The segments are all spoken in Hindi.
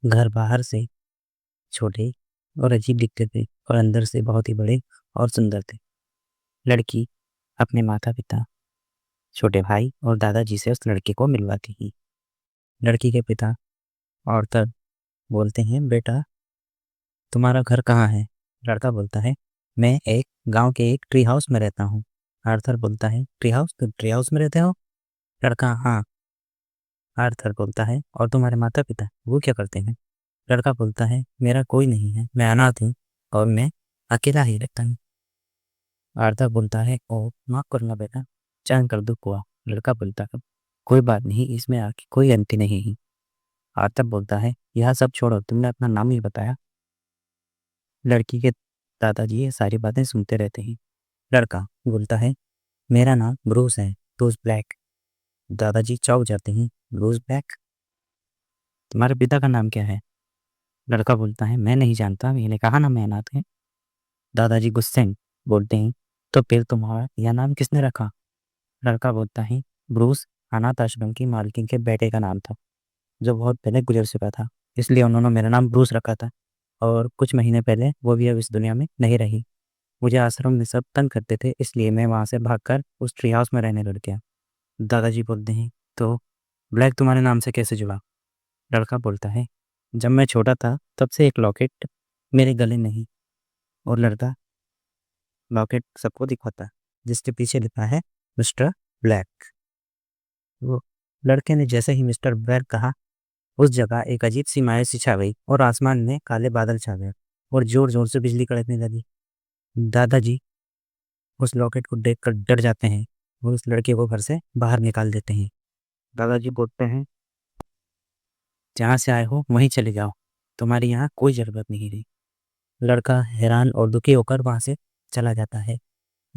घर बाहर से छोटे और अजीब दिखते थे और अंदर से बहुत ही बड़े और सुंदर थे। लड़की अपने माता-पिता, छोटे भाई और दादाजी से उस लड़के को मिलवाती थी। लड़की के पिता आर्थर बोलते हैं, बेटा तुम्हारा घर कहाँ है? लड़का बोलता है, मैं एक गाँव के एक ट्री हाउस में रहता हूँ। आर्थर बोलता है, ट्री हाउस? तुम ट्री हाउस में रहते हो? लड़का, हाँ। आर्थर बोलता है, और तुम्हारे माता-पिता वो क्या करते हैं? लड़का बोलता है, मेरा कोई नहीं है, मैं अनाथ हूँ और मैं अकेला ही रहता हूँ। आर्थर बोलता है, ओ माफ़ करना बेटा, जानकर दुख हुआ। लड़का बोलता है, कोई बात नहीं, इसमें आके कोई अंत नहीं है। आर्थर बोलता है, यह सब छोड़ो, तुमने अपना नाम ही बताया। लड़की के दादाजी ये सारी बातें सुनते रहते हैं। लड़का बोलता है, मेरा नाम ब्रूस है, ब्रूस ब्लैक। दादाजी चौंक जाते हैं, ब्रूस ब्लैक? तुम्हारे पिता का नाम क्या है? लड़का बोलता है, मैं नहीं जानता, मैंने कहा ना मैं अनाथ है। दादाजी गुस्से में बोलते हैं, तो फिर तुम्हारा यह नाम किसने रखा? लड़का बोलता है, ब्रूस अनाथ आश्रम की मालकिन के बेटे का नाम था, जो बहुत पहले गुजर चुका था, इसलिए उन्होंने मेरा नाम ब्रूस रखा था। और कुछ महीने पहले वो भी अब इस दुनिया में नहीं रही। मुझे आश्रम में सब तंग करते थे, इसलिए मैं वहाँ से भागकर उस ट्री हाउस में रहने लग गया। दादाजी बोलते हैं, तो ब्लैक तुम्हारे नाम से कैसे जुड़ा? लड़का बोलता है, जब मैं छोटा था तब से एक लॉकेट मेरे गले में ही। और लड़का लॉकेट सबको दिखाता, जिसके पीछे लिखा है मिस्टर ब्लैक। वो लड़के ने जैसे ही मिस्टर ब्लैक कहा, उस जगह एक अजीब सी मायूसी छा गई और आसमान में काले बादल छा गए और जोर जोर से बिजली कड़कने लगी। दादाजी उस लॉकेट को देखकर डर जाते हैं और उस लड़के को घर से बाहर निकाल देते हैं। दादाजी बोलते हैं, जहाँ से आए हो वहीं चले जाओ, तुम्हारी यहाँ कोई ज़रूरत नहीं रही। लड़का हैरान और दुखी होकर वहाँ से चला जाता है।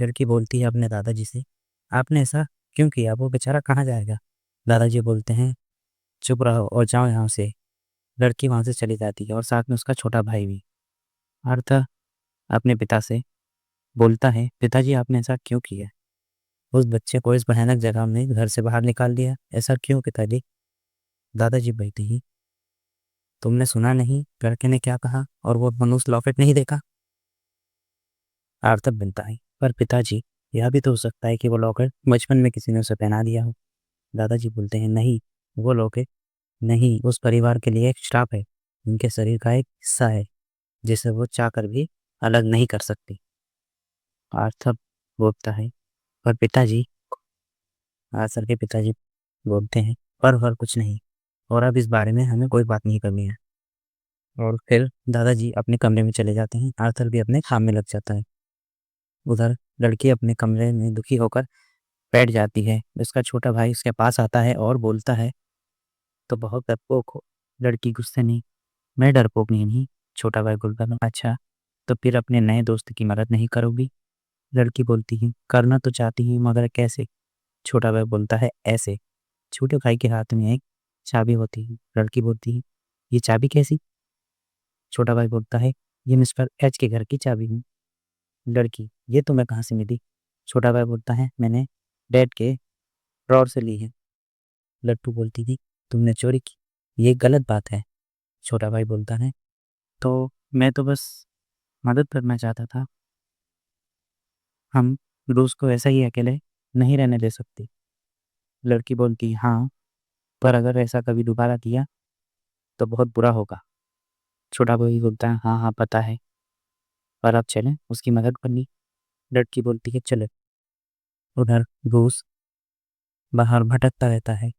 लड़की बोलती है अपने दादाजी से, आपने ऐसा क्यों किया? वो बेचारा कहाँ जाएगा? दादाजी बोलते हैं, चुप रहो और जाओ यहाँ से। लड़की वहाँ से चली जाती है और साथ में उसका छोटा भाई भी। अर्थ अपने पिता से बोलता है, पिताजी आपने ऐसा क्यों किया? उस बच्चे को इस भयानक जगह में घर से बाहर निकाल दिया, ऐसा क्यों पिताजी? दादाजी बोलते हैं, तुमने सुना नहीं लड़के ने क्या कहा, और वो मनुष्य लॉकेट नहीं देखा? आर्थर बनता है, पर पिताजी यह भी तो हो सकता है कि वो लॉकेट बचपन में किसी ने उसे पहना दिया हो। दादाजी बोलते हैं, नहीं, वो लॉकेट नहीं, उस परिवार के लिए एक श्राप है, उनके शरीर का एक हिस्सा है जिसे वो चाहकर भी अलग नहीं कर सकती। आर्थर बोलता है, पर पिताजी, आर्थर के पिताजी बोलते हैं, पर कुछ नहीं, और अब इस बारे में हमें कोई बात नहीं करनी है। और फिर दादाजी अपने कमरे में चले जाते हैं। आर्थर भी अपने काम में लग जाता है। उधर लड़की अपने कमरे में दुखी होकर बैठ जाती है। उसका छोटा भाई उसके पास आता है और बोलता है, तो बहुत डरपोक हो। लड़की गुस्से नहीं, मैं डरपोक नहीं। छोटा भाई बोलता है, अच्छा, तो फिर अपने नए दोस्त की मदद नहीं करोगी? लड़की बोलती है, करना तो चाहती हूँ मगर कैसे? छोटा भाई बोलता है, ऐसे। छोटे भाई के हाथ में एक चाबी होती है। लड़की बोलती है, ये चाबी कैसी? छोटा भाई बोलता है, ये मिस्टर एच के घर की चाबी है। लड़की, ये तुम्हें कहाँ से मिली? छोटा भाई बोलता है, मैंने डैड के ड्रॉर से ली है। लट्टू बोलती थी, तुमने चोरी की? ये गलत बात है। छोटा भाई बोलता है, तो मैं तो बस मदद करना चाहता था, हम रूस को ऐसा ही अकेले नहीं रहने दे सकते। लड़की बोलती, हाँ, पर अगर ऐसा कभी दोबारा किया तो बहुत बुरा होगा। छोटा भाई बोलता है, हाँ हाँ पता है, पर अब चलें उसकी मदद करनी? लड़की बोलती है, चले। उधर रूस बाहर भटकता रहता है।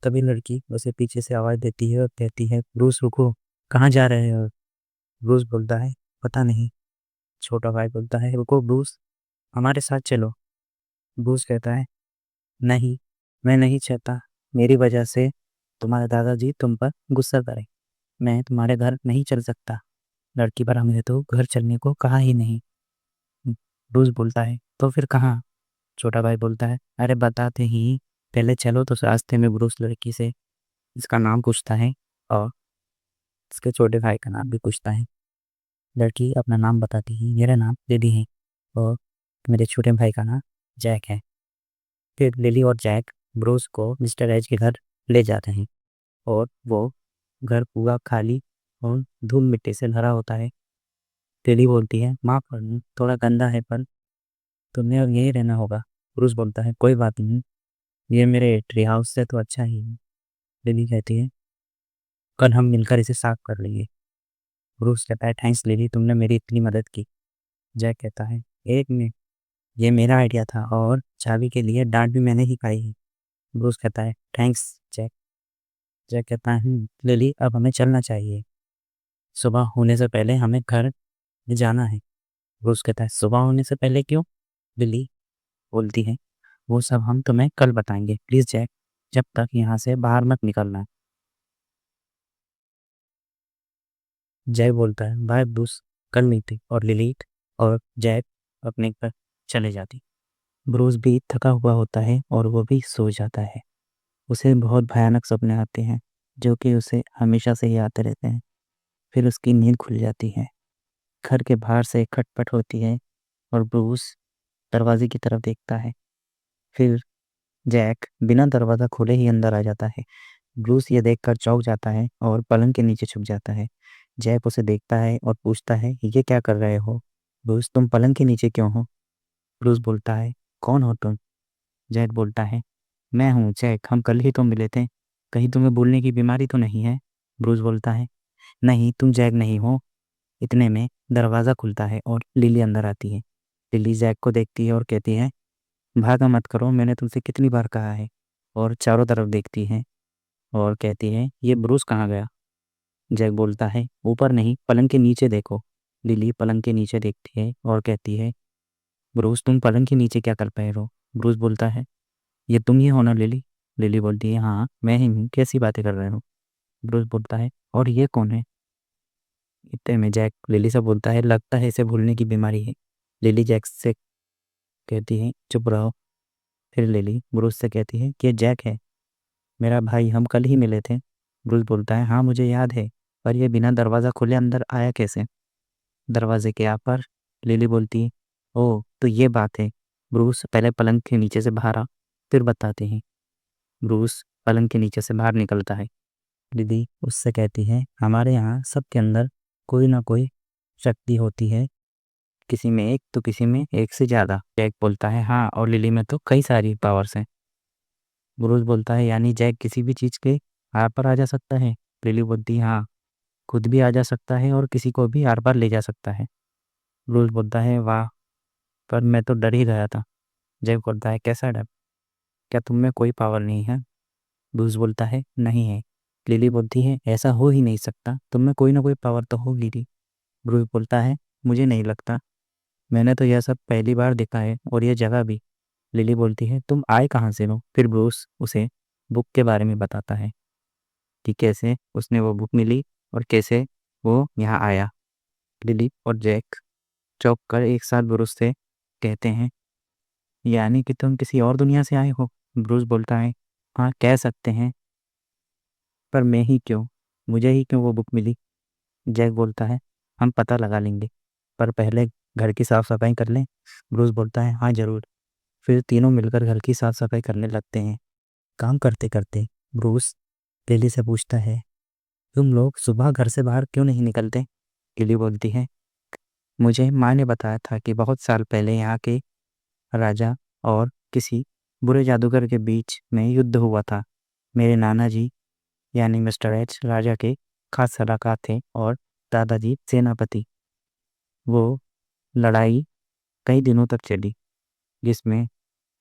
तभी लड़की उसे पीछे से आवाज़ देती है और कहती है, ब्रूस रुको, कहाँ जा रहे हो? ब्रूस बोलता है, पता नहीं। छोटा भाई बोलता है, रुको ब्रूस, हमारे साथ चलो। ब्रूस कहता है, नहीं, मैं नहीं चाहता मेरी वजह से तुम्हारे दादाजी तुम पर गुस्सा करें। मैं तुम्हारे घर नहीं चल सकता। लड़की पर हमने तो घर चलने को कहा ही नहीं। ब्रूस बोलता है, तो फिर कहाँ? छोटा भाई बोलता है, अरे बताते ही, पहले चलो। तो रास्ते में ब्रूस लड़की से इसका नाम पूछता है और इसके छोटे भाई का नाम भी पूछता है। लड़की अपना नाम बताती है, मेरा नाम लिली है और मेरे छोटे भाई का नाम जैक है। फिर लिली और जैक ब्रूस को मिस्टर एच के घर ले जाते हैं और वो घर पूरा खाली और धूल मिट्टी से भरा होता है। लिली बोलती है, माफ़ करना, थोड़ा गंदा है पर तुम्हें अब यहीं रहना होगा। ब्रूस बोलता है, कोई बात नहीं, ये मेरे ट्री हाउस से तो अच्छा ही है। लिली कहती है, कल हम मिलकर इसे साफ कर लेंगे। ब्रूस कहता है, थैंक्स लिली, तुमने मेरी इतनी मदद की। जैक कहता है, एक मिनट, ये मेरा आइडिया था और चाबी के लिए डांट भी मैंने ही खाई है। ब्रूस कहता है, थैंक्स जैक। जैक कहता है, लिली अब हमें चलना चाहिए, सुबह होने से पहले हमें घर जाना है। ब्रूस कहता है, सुबह होने से पहले क्यों? लिली बोलती है, वो सब हम तुम्हें कल बताएंगे, प्लीज़ जैक, जब तक यहाँ से बाहर मत निकलना। जय बोलता है, बाय ब्रूस, कल मिलते। और लिलीट और जैक अपने घर चले जाती। ब्रूस भी थका हुआ होता है और वो भी सो जाता है। उसे बहुत भयानक सपने आते हैं जो कि उसे हमेशा से ही आते रहते हैं। फिर उसकी नींद खुल जाती है। घर के बाहर से खटपट होती है और ब्रूस दरवाजे की तरफ देखता है। फिर जैक बिना दरवाज़ा खोले ही अंदर आ जाता है। ब्रूस ये देखकर चौंक जाता है और पलंग के नीचे छुप जाता है। जैक उसे देखता है और पूछता है, ये क्या कर रहे हो? ब्रूस, तुम पलंग के नीचे क्यों हो? ब्रूस बोलता है, कौन हो तुम? जैक बोलता है, मैं हूँ जैक, हम कल ही तो मिले थे, कहीं तुम्हें भूलने की बीमारी तो नहीं है? ब्रूस बोलता है, नहीं, तुम जैक नहीं हो। इतने में दरवाज़ा खुलता है और लिली अंदर आती है। लिली जैक को देखती है और कहती है, भागा मत करो, मैंने तुमसे कितनी बार कहा है। और चारों तरफ देखती है और कहती है, ये ब्रूस कहाँ गया? जैक बोलता है, ऊपर नहीं, पलंग के नीचे देखो। लिली पलंग के नीचे देखती है और कहती है, ब्रूस, तुम पलंग के नीचे क्या कर पाए हो? ब्रूस बोलता है, ये तुम ही हो ना लिली? लिली बोलती है, हाँ मैं ही हूँ, कैसी बातें कर रहे हो? ब्रूस बोलता है, और ये कौन है? इतने में जैक लिली से बोलता है, लगता है इसे भूलने की बीमारी है। लिली जैक से कहती है, चुप रहो। फिर लिली ब्रूस से कहती है कि ये जैक है, मेरा भाई, हम कल ही मिले थे। ब्रूस बोलता है, हाँ मुझे याद है, पर यह बिना दरवाज़ा खोले अंदर आया कैसे? दरवाजे के यहाँ पर लिली बोलती है, ओह तो ये बात है। ब्रूस पहले पलंग के नीचे से बाहर आ, फिर बताते हैं। ब्रूस पलंग के नीचे से बाहर निकलता है। लिली उससे कहती है, हमारे यहाँ सबके अंदर कोई ना कोई शक्ति होती है, किसी में एक तो किसी में एक से ज़्यादा। जैक बोलता है, हाँ, और लिली में तो कई सारी पावर्स हैं। ब्रूस बोलता है, यानी जैक किसी भी चीज़ के आर पार आ जा सकता है? लिली बोलती है, हाँ, खुद भी आ जा सकता है और किसी को भी आर पार ले जा सकता है। ब्रूस बोलता है, वाह, पर मैं तो डर ही गया था। जैक बोलता है, कैसा डर? क्या तुम में कोई पावर नहीं है? ब्रूस बोलता है, नहीं है। लिली बोलती है, ऐसा हो ही नहीं सकता, तुम में कोई ना कोई पावर तो होगी थी। ब्रूस बोलता है, मुझे नहीं लगता, मैंने तो यह सब पहली बार देखा है, और यह जगह भी। लिली बोलती है, तुम आए कहाँ से हो? फिर ब्रूस उसे बुक के बारे में बताता है कि कैसे उसने वो बुक मिली और कैसे वो यहाँ आया। लिली और जैक चौंक कर एक साथ ब्रूस से कहते हैं, यानी कि तुम किसी और दुनिया से आए हो? ब्रूस बोलता है, हाँ कह सकते हैं, पर मैं ही क्यों, मुझे ही क्यों वो बुक मिली? जैक बोलता है, हम पता लगा लेंगे, पर पहले घर की साफ सफाई कर लें। ब्रूस बोलता है, हाँ ज़रूर। फिर तीनों मिलकर घर की साफ सफाई करने लगते हैं। काम करते करते ब्रूस लिली से पूछता है, तुम लोग सुबह घर से बाहर क्यों नहीं निकलते? लिली बोलती है, मुझे माँ ने बताया था कि बहुत साल पहले यहाँ के राजा और किसी बुरे जादूगर के बीच में युद्ध हुआ था। मेरे नाना जी यानी मिस्टर एच राजा के खास सलाहकार थे और दादाजी सेनापति। वो लड़ाई कई दिनों तक चली, जिसमें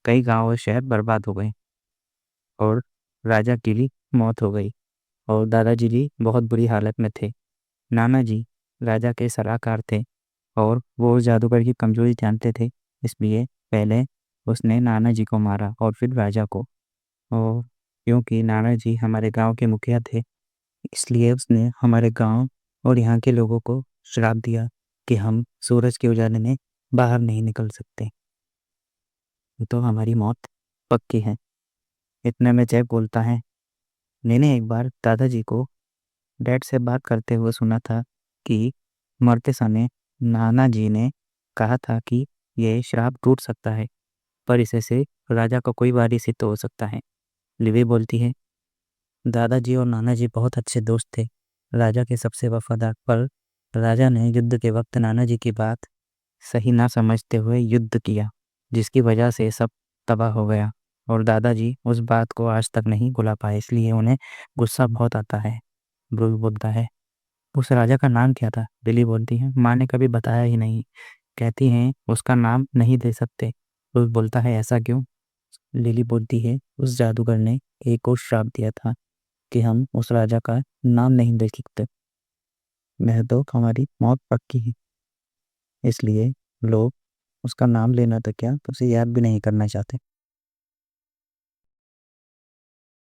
कई गांव और शहर बर्बाद हो गए और राजा की भी मौत हो गई और दादाजी जी बहुत बुरी हालत में थे। नाना जी राजा के सलाहकार थे और वो उस जादूगर की कमजोरी जानते थे, इसलिए पहले उसने नाना जी को मारा और फिर राजा को। और क्योंकि नाना जी हमारे गांव के मुखिया थे, इसलिए उसने हमारे गांव और यहाँ के लोगों को श्राप दिया कि हम सूरज के उजाले में बाहर नहीं निकल सकते, तो हमारी मौत पक्की है। इतने में जैक बोलता है, मैंने एक बार दादाजी को डैड से बात करते हुए सुना था कि मरते समय नाना जी ने कहा था कि ये श्राप टूट सकता है, पर इसे से राजा का कोई वारिस ही तो हो सकता है। लिवी बोलती है, दादाजी और नाना जी बहुत अच्छे दोस्त थे, राजा के सबसे वफादार। पर राजा ने युद्ध के वक्त नाना जी की बात सही ना समझते हुए युद्ध किया, जिसकी वजह से सब तबाह हो गया। और दादाजी उस बात को आज तक नहीं भुला पाए, इसलिए उन्हें गुस्सा बहुत आता है। ब्रूस बोलता है, उस राजा का नाम क्या था? लिली बोलती है, माँ ने कभी बताया ही नहीं, कहती हैं उसका नाम नहीं दे सकते। ब्रूस बोलता है, ऐसा क्यों? लिली बोलती है, उस जादूगर ने एक और श्राप दिया था कि हम उस राजा का नाम नहीं ले सकते। वह तो हमारी मौत पक्की है, इसलिए लोग उसका नाम लेना तो क्या, उसे याद भी नहीं करना चाहते।